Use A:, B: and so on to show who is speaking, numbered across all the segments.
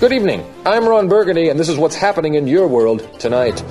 A: Good evening. I'm Ron Burgundy, and this is what's happening in your world tonight.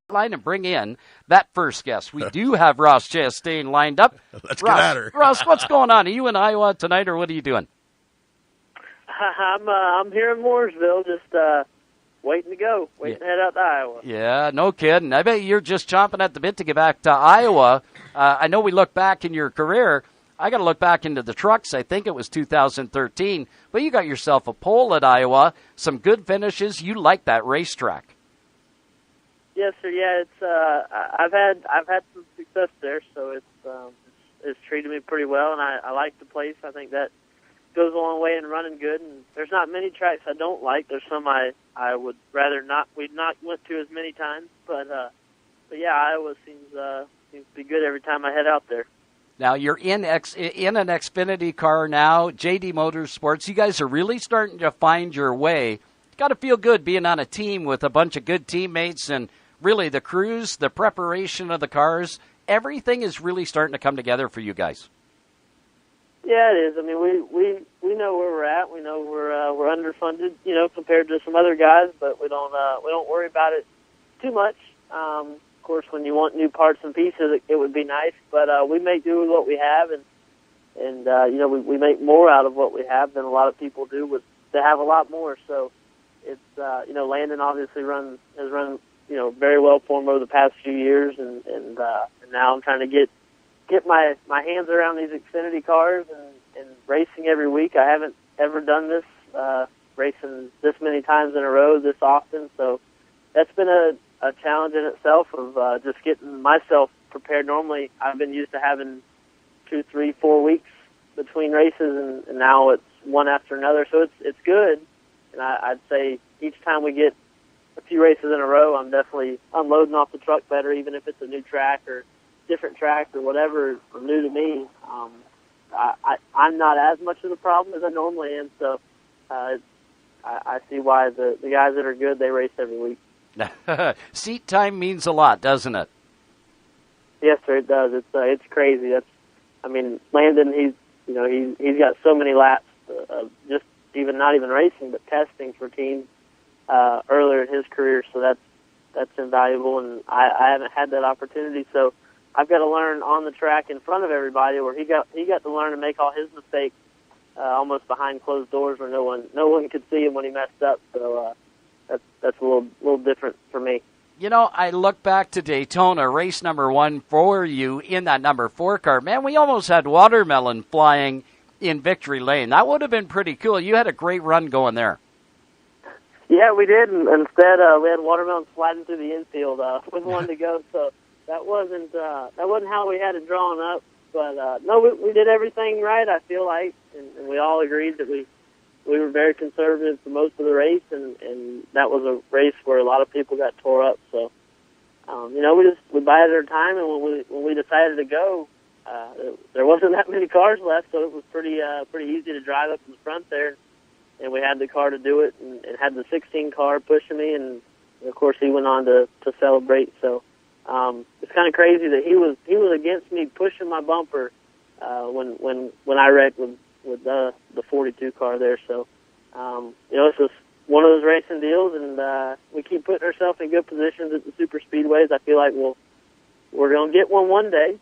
B: Line and bring in that first guest. We do have Ross Chastain lined up.
C: Let's
B: Ross,
C: get at her.
B: Ross, what's going on? Are you in Iowa tonight, or what are you doing?
D: I'm here in Mooresville, just waiting to go, to head out to Iowa.
B: Yeah, no kidding. I bet you're just chomping at the bit to get back to Iowa. I know we look back in your career. I got to look back into the trucks. I think it was 2013, but you got yourself a pole at Iowa. Some good finishes. You like that racetrack.
D: Yes, sir. Yeah, it's I've had some success there, so it's treated me pretty well, and I like the place. I think that goes a long way in running good. And there's not many tracks I don't like. There's some I would rather not. We've not went to as many times, but yeah, Iowa seems to be good every time I head out there.
B: Now you're in an Xfinity car now, JD Motorsports. You guys are really starting to find your way. Got to feel good being on a team with a bunch of good teammates, and really the crews, the preparation of the cars, everything is really starting to come together for you guys.
D: Yeah, it is. I mean, we know where we're at. We know we're underfunded, compared to some other guys, but we don't worry about it too much. Of course, when you want new parts and pieces, it would be nice, but we make do with what we have, and we make more out of what we have than a lot of people do to have a lot more. So it's Landon obviously has run very well for him over the past few years, and now I'm trying to get my hands around these Xfinity cars and racing every week. I haven't ever done this, racing this many times in a row this often, so that's been a challenge in itself of just getting myself prepared. Normally, I've been used to having 2, 3, 4 weeks between races, and now it's one after another, so it's good. And I'd say each time we get a few races in a row, I'm definitely unloading off the truck better, even if it's a new track or different track or whatever, or new to me. I'm not as much of a problem as I normally am, so I see why the guys that are good, they race every week.
B: Seat time means a lot, doesn't it?
D: Yes, sir, it does. It's crazy. Landon, he's got so many laps of just not even racing, but testing for teams earlier in his career, so that's invaluable, and I haven't had that opportunity, so I've got to learn on the track in front of everybody, where he got to learn to make all his mistakes almost behind closed doors, where no one could see him when he messed up. So that's a little different for me.
B: I look back to Daytona, race number 1 for you in that number 4 car. Man, we almost had watermelon flying in Victory Lane. That would have been pretty cool. You had a great run going there.
D: Yeah, we did. And instead, we had watermelon sliding through the infield with one to go. So that wasn't how we had it drawn up. But no, we did everything right, I feel like, and we all agreed that we were very conservative for most of the race, and that was a race where a lot of people got tore up. So we bided our time, and when we decided to go, there wasn't that many cars left, so it was pretty easy to drive up in the front there, and we had the car to do it, and had the 16 car pushing me, and of course he went on to celebrate. So it's kind of crazy that he was against me pushing my bumper when I wrecked with the 42 car there. So it's just one of those racing deals, and we keep putting ourselves in good positions at the super speedways. I feel like we're going to get one day.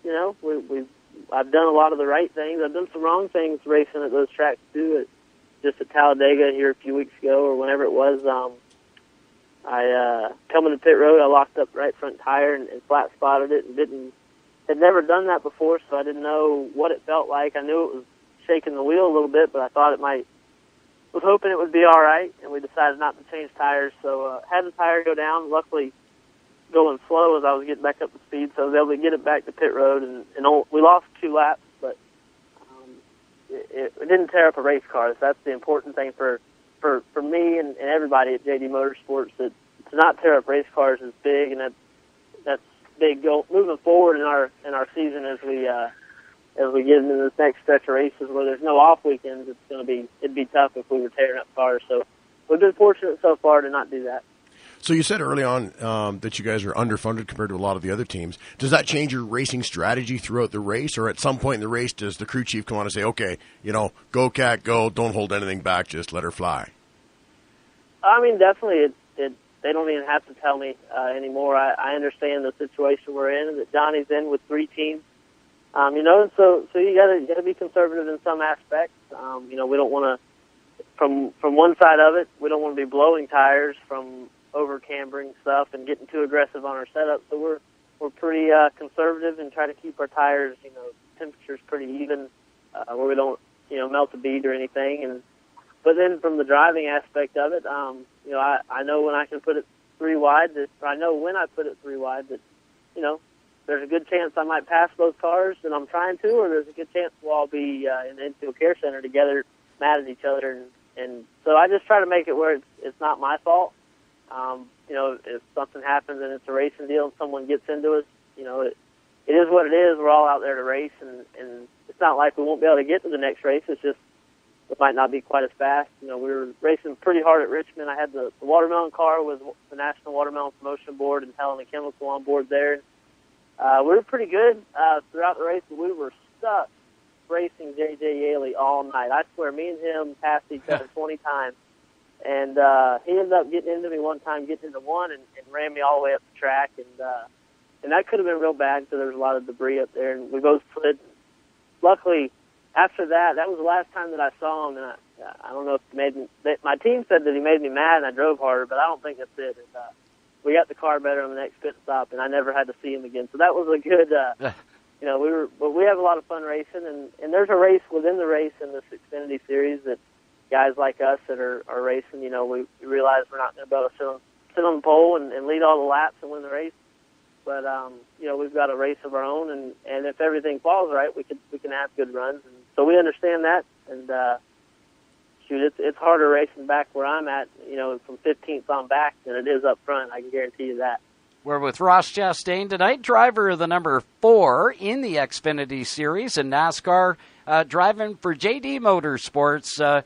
D: I've done a lot of the right things. I've done some wrong things racing at those tracks too. Just at Talladega here a few weeks ago, or whenever it was. I coming to pit road, I locked up right front tire and flat spotted it, and had never done that before, so I didn't know what it felt like. I knew it was shaking the wheel a little bit, but I thought was hoping it would be all right, and we decided not to change tires, so had the tire go down. Luckily, going slow as I was getting back up to speed, so I was able to get it back to pit road, and we lost 2 laps, but it didn't tear up a race car. So that's the important thing for me and everybody at JD Motorsports, that to not tear up race cars is big, and that's big moving forward in our season as we get into this next stretch of races where there's no off weekends. It'd be tough if we were tearing up cars. So we've been fortunate so far to not do that.
C: So you said early on that you guys are underfunded compared to a lot of the other teams. Does that change your racing strategy throughout the race, or at some point in the race does the crew chief come on and say, okay, go Cat, go, don't hold anything back, just let her fly?
D: I mean, definitely, they don't even have to tell me anymore. I understand the situation we're in, and that Johnny's in with 3 teams. And so you gotta be conservative in some aspects. We don't want to, from one side of it, we don't want to be blowing tires from over cambering stuff and getting too aggressive on our setup. So we're pretty conservative and try to keep our tires, temperatures pretty even, where we don't, melt a bead or anything. But then from the driving aspect of it, I know when I can put it 3 wide, I know when I put it 3 wide that, there's a good chance I might pass both cars and I'm trying to, or there's a good chance we'll all be in the infield care center together, mad at each other. And so I just try to make it where it's not my fault. If something happens and it's a racing deal and someone gets into us, it is what it is. We're all out there to race, and it's not like we won't be able to get to the next race. It's just it might not be quite as fast. We were racing pretty hard at Richmond. I had the watermelon car with the National Watermelon Promotion Board and Helena Chemical on board there. We were pretty good throughout the race, but we were stuck racing J.J. Yaley all night. I swear, me and him passed each other 20 times. And he ended up getting into me one time, getting into one, and ran me all the way up the track. And that could have been real bad because there was a lot of debris up there, and we both slid. Luckily, after that was the last time that I saw him, and I don't know if it made me, my team said that he made me mad and I drove harder, but I don't think that's it. And, we got the car better on the next pit stop, and I never had to see him again. So that was a good, we have a lot of fun racing, and there's a race within the race in this Xfinity Series that guys like us that are racing, we realize we're not going to be able to sit on the pole and lead all the laps and win the race. But, we've got a race of our own, and if everything falls right, we can have good runs. And so we understand that, and, it's harder racing back where I'm at, from 15th on back than it is up front. I can guarantee you that.
B: We're with Ross Chastain tonight, driver of the number 4 in the Xfinity Series in NASCAR, driving for JD Motorsports.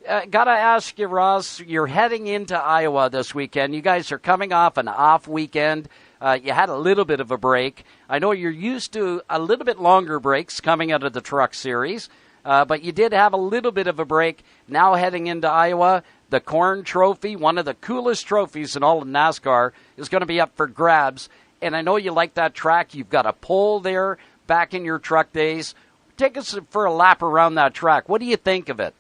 B: Got to ask you, Ross, you're heading into Iowa this weekend. You guys are coming off an off weekend. You had a little bit of a break. I know you're used to a little bit longer breaks coming out of the Truck Series, but you did have a little bit of a break. Now heading into Iowa, the Corn Trophy, one of the coolest trophies in all of NASCAR, is going to be up for grabs. And I know you like that track. You've got a pole there back in your truck days. Take us for a lap around that track. What do you think of it?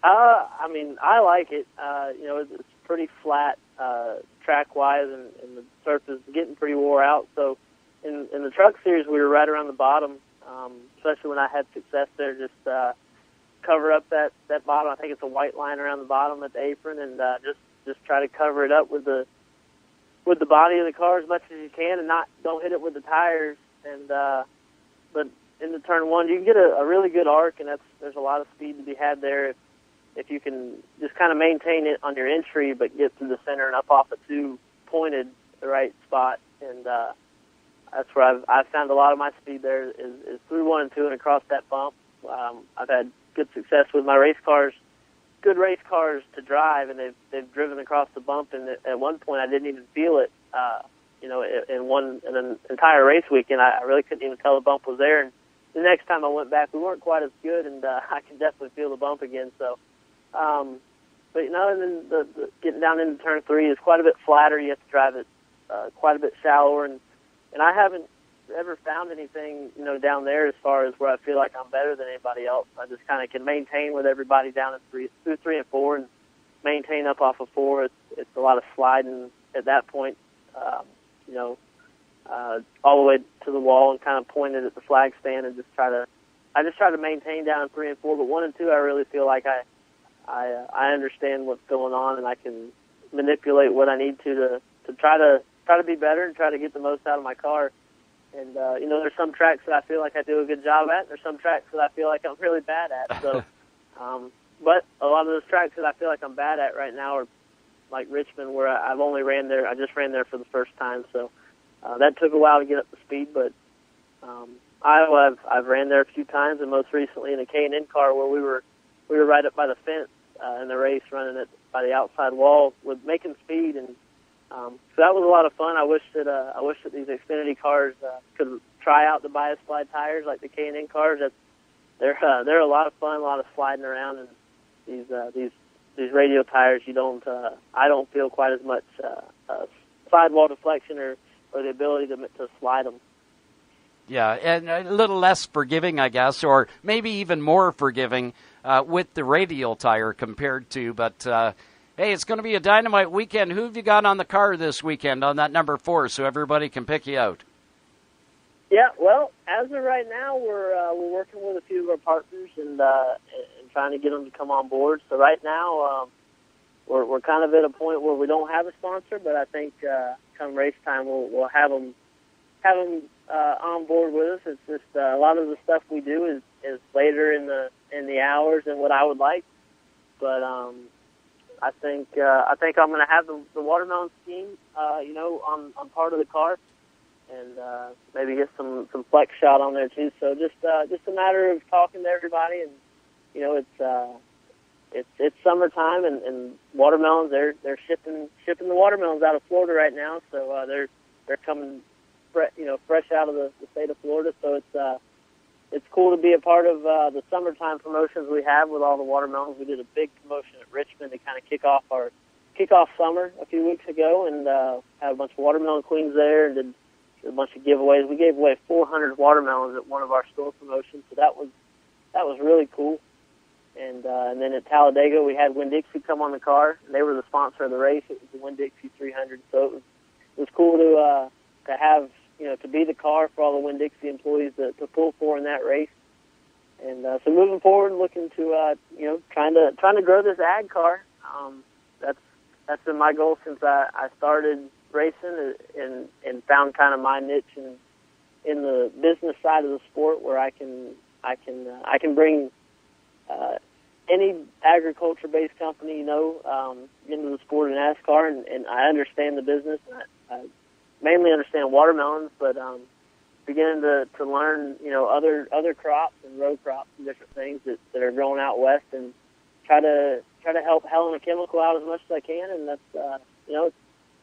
D: I like it. It's pretty flat track-wise, and the surface is getting pretty wore out. So in the Truck Series, we were right around the bottom, especially when I had success there, just cover up that bottom. I think it's a white line around the bottom at the apron, and just try to cover it up with the body of the car as much as you can, and don't hit it with the tires. And but in the turn one, you can get a really good arc, and there's a lot of speed to be had there if you can just kind of maintain it on your entry, but get through the center and up off of 2 pointed the right spot. And that's where I've found a lot of my speed there is through 1 and 2 and across that bump. I've had good success with my race cars, good race cars to drive, and they've driven across the bump. And at one point, I didn't even feel it. In an entire race weekend, I really couldn't even tell the bump was there. And the next time I went back, we weren't quite as good, and I could definitely feel the bump again. So, but and then the getting down into turn 3 is quite a bit flatter. You have to drive it quite a bit shallower, and I haven't ever found anything down there as far as where I feel like I'm better than anybody else. I just kind of can maintain with everybody down at 3 and 4, and maintain up off of 4. It's a lot of sliding at that point. All the way to the wall and kind of pointed at the flag stand and just try to maintain down in 3 and 4. But 1 and 2, I really feel like I understand what's going on, and I can manipulate what I need to try to be better and try to get the most out of my car. And there's some tracks that I feel like I do a good job at, and there's some tracks that I feel like I'm really bad at. So, but a lot of those tracks that I feel like I'm bad at right now are like Richmond, where I've only ran there. I just ran there for the first time, so that took a while to get up to speed. But Iowa, I've ran there a few times, and most recently in a K&N car where we were right up by the fence in the race, running it by the outside wall with making speed, and so that was a lot of fun. I wish that these Xfinity cars could try out the bias slide tires like the K&N cars. They're a lot of fun, a lot of sliding around, and these these radial tires, I don't feel quite as much sidewall deflection or the ability to slide them.
B: Yeah, and a little less forgiving, I guess, or maybe even more forgiving with the radial tire compared to. But, hey, it's going to be a dynamite weekend. Who have you got on the car this weekend on that number 4 so everybody can pick you out?
D: Yeah, well, as of right now, we're working with a few of our partners and trying to get them to come on board. So right now, we're kind of at a point where we don't have a sponsor, but I think come race time we'll have them on board with us. It's just a lot of the stuff we do is later in the hours than what I would like, but I think I'm going to have the watermelon scheme, on part of the car. And maybe get some flex shot on there too. So just a matter of talking to everybody, and it's summertime, and watermelons they're shipping the watermelons out of Florida right now. So they're coming fresh out of the state of Florida. So it's cool to be a part of the summertime promotions we have with all the watermelons. We did a big promotion at Richmond to kind of kick off summer a few weeks ago, and had a bunch of watermelon queens there, and did a bunch of giveaways. We gave away 400 watermelons at one of our store promotions, so that was really cool. And then at Talladega, we had Winn-Dixie come on the car. They were the sponsor of the race. It was the Winn-Dixie 300, so it was cool to have to be the car for all the Winn-Dixie employees to pull for in that race. And so moving forward, looking to trying to grow this ag car. That's been my goal since I started racing and found kind of my niche in the business side of the sport, where I can bring any agriculture-based company into the sport of NASCAR, and I understand the business. I mainly understand watermelons, but beginning to learn other crops and row crops and different things that are growing out west, and try to help Helena Chemical out as much as I can. And that's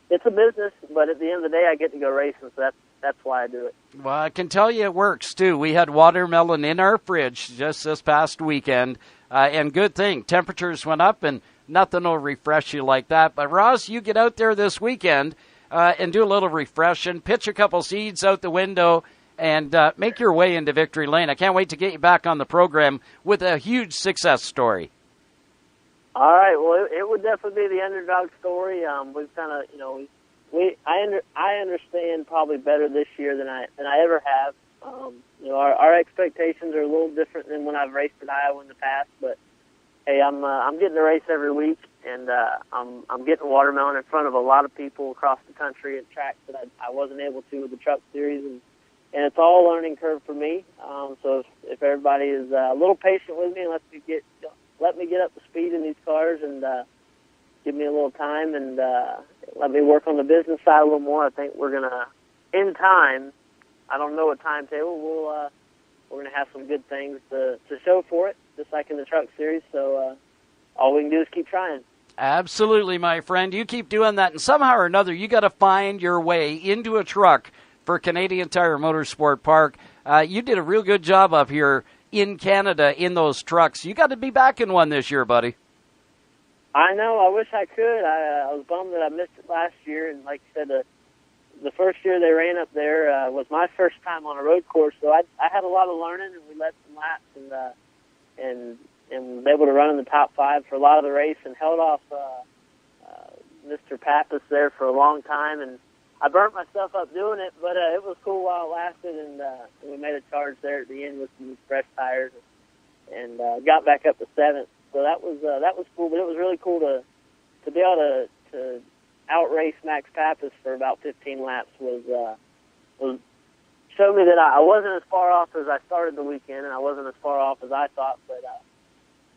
D: it's a business, but at the end of the day, I get to go racing, so that's why I do it.
B: Well, I can tell you it works, too. We had watermelon in our fridge just this past weekend, and good thing. Temperatures went up, and nothing will refresh you like that. But, Ross, you get out there this weekend and do a little refreshing, pitch a couple seeds out the window, and make your way into Victory Lane. I can't wait to get you back on the program with a huge success story.
D: All right. Well, it would definitely be the underdog story. We've kind of, I understand probably better this year than I ever have. Our expectations are a little different than when I've raced at Iowa in the past. But hey, I'm getting a race every week, and I'm getting watermelon in front of a lot of people across the country at tracks that I wasn't able to with the Truck Series, and it's all a learning curve for me. So if everybody is a little patient with me and let me get up to speed in these cars, and give me a little time, and let me work on the business side a little more, I think we're gonna, in time, I don't know a timetable, we're gonna have some good things to show for it, just like in the Truck Series. So all we can do is keep trying.
B: Absolutely, my friend. You keep doing that, and somehow or another, you got to find your way into a truck for Canadian Tire Motorsport Park. You did a real good job up here in Canada in those trucks. You got to be back in one this year, buddy.
D: I know. I wish I could. I was bummed that I missed it last year, and like you said, the first year they ran up there was my first time on a road course, so I had a lot of learning, and we led some laps, and was able to run in the top 5 for a lot of the race, and held off Mr. Pappas there for a long time, and I burnt myself up doing it, but it was cool while it lasted, and we made a charge there at the end with some fresh tires, and got back up to 7th. So that was cool, but it was really cool to be able to outrace Max Pappas for about 15 laps was showed me that I wasn't as far off as I started the weekend, and I wasn't as far off as I thought. But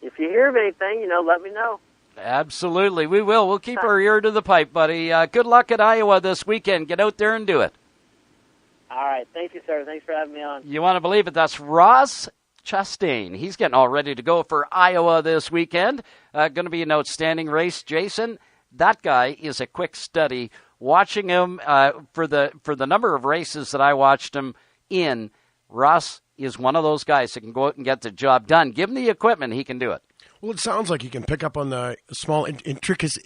D: if you hear of anything, let me know.
B: Absolutely, we will. We'll keep our ear to the pipe, buddy. Good luck at Iowa this weekend. Get out there and do it.
D: All right. Thank you, sir. Thanks for having me on.
B: You want to believe it? That's Ross Chastain. He's getting all ready to go for Iowa this weekend. Going to be an outstanding race. Jason, that guy is a quick study. Watching him for the number of races that I watched him in, Ross is one of those guys that can go out and get the job done. Give him the equipment, he can do it.
C: Well, it sounds like you can pick up on the small intricacies.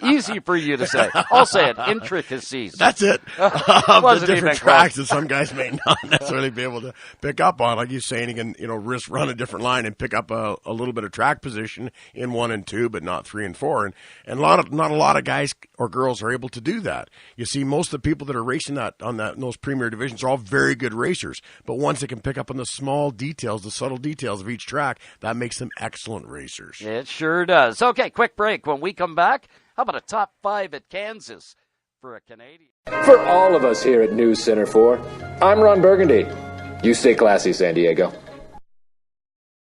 B: Easy for you to say. I'll say it. Intricacies.
C: That's it.
B: Wasn't
C: The different
B: even
C: tracks
B: close.
C: that some guys may not necessarily be able to pick up on. Like you're saying, you can, risk run a different line and pick up a little bit of track position in 1 and 2, but not 3 and 4. And not a lot of guys or girls are able to do that. You see, most of the people that are racing in those premier divisions are all very good racers. But once they can pick up on the small details, the subtle details of each track, that makes them excellent racers.
B: It sure does. Okay, quick break. When we come back, how about a top 5 at Kansas for a Canadian?
A: For all of us here at News Center 4, I'm Ron Burgundy. You stay classy, San Diego.